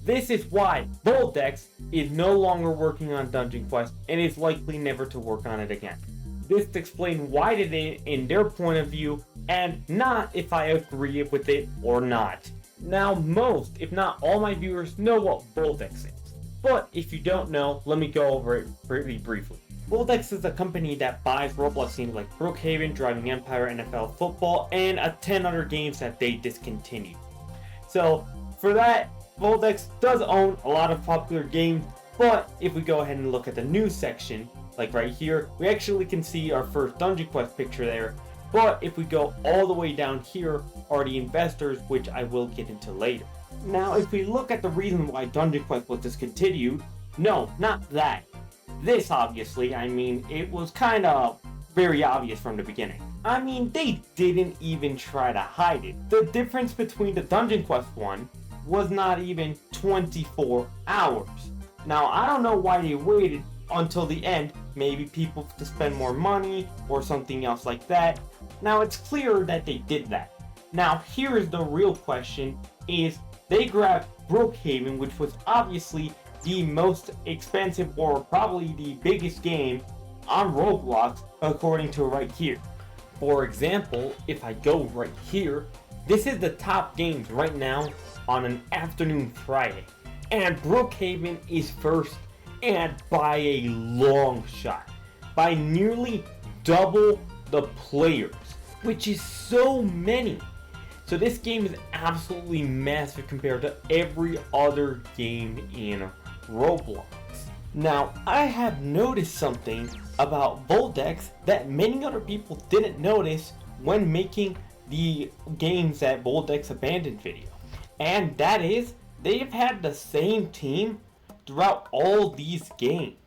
This is why Voldex is no longer working on Dungeon Quest and is likely never to work on it again. This to explain why did it in their point of view and not if I agree with it or not. Now most, if not all my viewers know what Voldex is. But if you don't know, let me go over it pretty briefly. Voldex is a company that buys Roblox games like Brookhaven, Driving Empire, NFL Football, and 10 other games that they discontinued. So for that, Voldex does own a lot of popular games, but if we go ahead and look at the news section, like right here, we actually can see our first Dungeon Quest picture there. But if we go all the way down here are the investors, which I will get into later. Now if we look at the reason why Dungeon Quest was discontinued, no, not that. This obviously, I mean, it was kind of very obvious from the beginning. I mean, they didn't even try to hide it. The difference between the Dungeon Quest one was not even 24 hours. Now, I don't know why they waited until the end, maybe people to spend more money or something else like that. Now, it's clear that they did that. Now, here is the real question, is they grabbed Brookhaven, which was obviously the most expensive or probably the biggest game on Roblox, according to right here. For example, if I go right here, this is the top games right now on an afternoon Friday. And Brookhaven is first, and by a long shot. By nearly double the players, which is so many. So this game is absolutely massive compared to every other game in Roblox. Now, I have noticed something about Voldex that many other people didn't notice when making the games at Voldex Abandonded video. And that is, they've had the same team throughout all these games.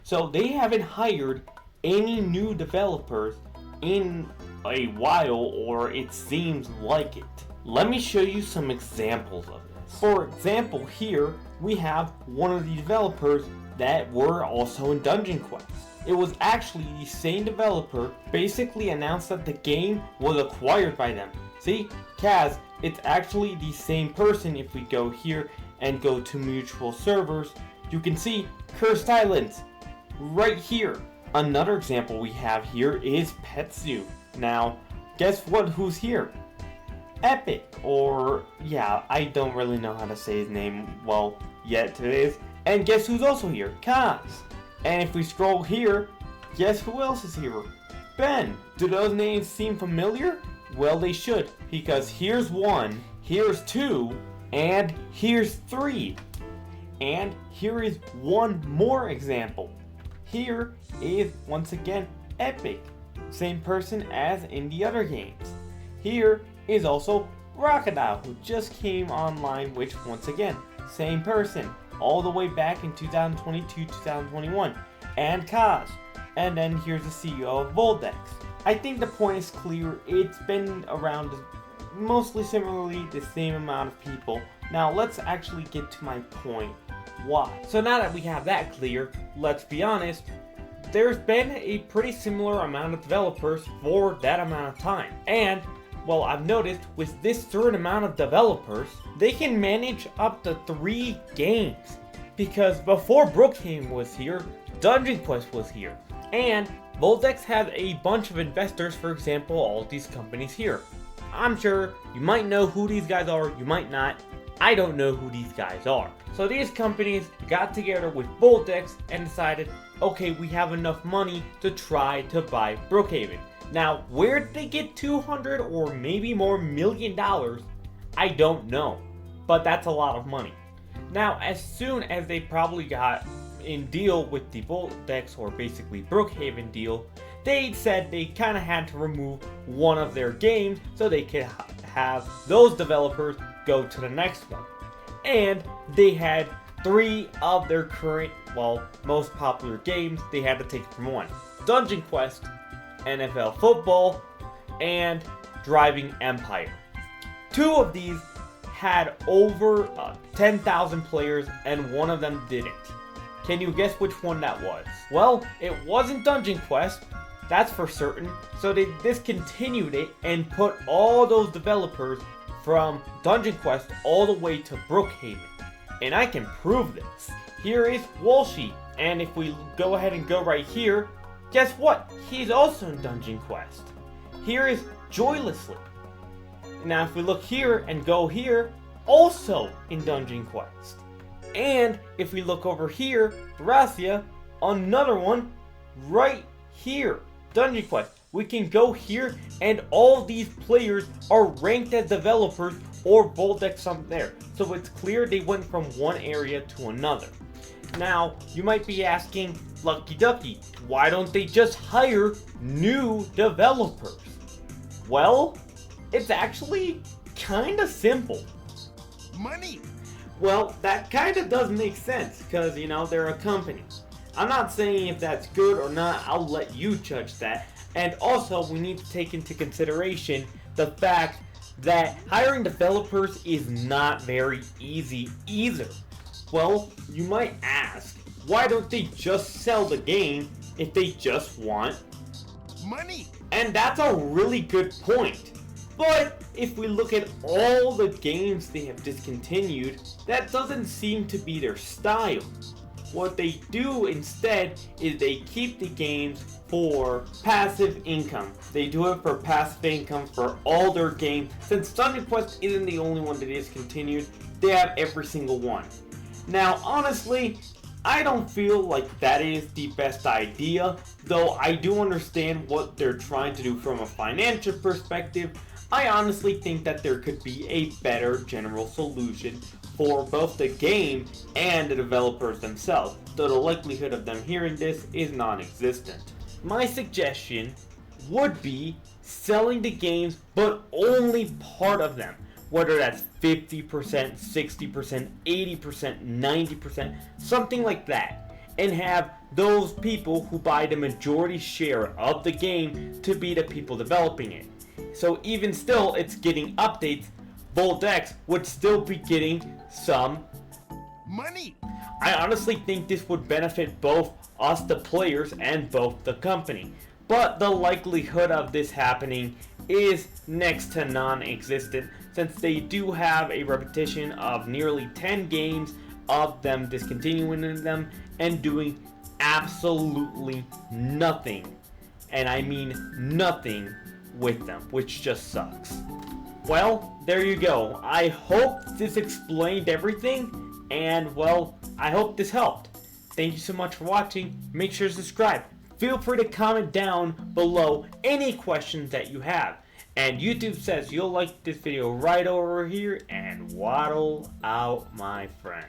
So they haven't hired any new developers in a while, or it seems like it. Let me show you some examples of this. For example, here we have one of the developers that were also in Dungeon Quest. It was actually the same developer basically announced that the game was acquired by them. See, Kaz, it's actually the same person. If we go here and go to mutual servers, you can see Cursed Islands right here. Another example we have here is Pet Zoo. Now, guess what? Who's here? Epic, or yeah, I don't really know how to say his name well yet. It is. And guess who's also here? Kaz. And if we scroll here, guess who else is here? Ben. Do those names seem familiar? Well, they should, because here's 1, here's 2, and here's 3. And here is one more example. Here is once again Epic, same person as in the other games. Here is also Crocodile, who just came online, which once again, same person, all the way back in 2022, 2021, and Kaz. And then here's the CEO of Voldex. I think the point is clear. It's been around mostly similarly the same amount of people. Now let's actually get to my point. Why? So now that we have that clear, let's be honest, there's been a pretty similar amount of developers for that amount of time. And well, I've noticed with this certain amount of developers, they can manage up to 3 games. Because before Brookhaven was here, Dungeon Quest was here. And Voldex has a bunch of investors, for example, all these companies here. I'm sure you might know who these guys are, you might not. I don't know who these guys are. So these companies got together with Voldex and decided, okay, we have enough money to try to buy Brookhaven. Now, where did they get 200 or maybe more $1 million? I don't know, but that's a lot of money. Now, as soon as they probably got in deal with the Voldex, or basically Brookhaven deal, they said they kind of had to remove one of their games so they could have those developers go to the next one. And they had 3 of their current, well, most popular games they had to take from one. Dungeon Quest, NFL Football, and Driving Empire. 2 of these had over 10,000 players and one of them didn't. Can you guess which one that was? Well, it wasn't Dungeon Quest, that's for certain, so they discontinued it and put all those developers from Dungeon Quest all the way to Brookhaven. And I can prove this. Here is Walshy, and if we go ahead and go right here, guess what? He's also in Dungeon Quest. Here is Joylessly. Now if we look here and go here, also in Dungeon Quest. And if we look over here, Racia, another one right here, Dungeon Quest. We can go here and all these players are ranked as developers or Voldex up there. So it's clear they went from one area to another. Now, you might be asking, Lucky Ducky, why don't they just hire new developers? Well, it's actually kinda simple. Money! Well, that kinda does make sense, because, you know, they're a company. I'm not saying if that's good or not, I'll let you judge that. And also, we need to take into consideration the fact that hiring developers is not very easy either. Well, you might ask, why don't they just sell the game if they just want money? And that's a really good point. But if we look at all the games they have discontinued, that doesn't seem to be their style. What they do instead is they keep the games for passive income. They do it for passive income for all their games. Since Dungeon Quest isn't the only one that is discontinued, they have every single one. Now, honestly, I don't feel like that is the best idea, though I do understand what they're trying to do from a financial perspective. I honestly think that there could be a better general solution for both the game and the developers themselves, though the likelihood of them hearing this is non-existent. My suggestion would be selling the games, but only part of them. Whether that's 50%, 60%, 80%, 90%, something like that. And have those people who buy the majority share of the game to be the people developing it. So even still, it's getting updates. Voldex would still be getting some money. I honestly think this would benefit both us, the players, and both the company. But the likelihood of this happening is next to non-existent, since they do have a repetition of nearly 10 games of them discontinuing them and doing absolutely nothing. And I mean nothing with them, which just sucks. Well, there you go. I hope this explained everything, and well, I hope this helped. Thank you so much for watching. Make sure to subscribe. Feel free to comment down below any questions that you have. And YouTube says you'll like this video right over here, and waddle out, my friend.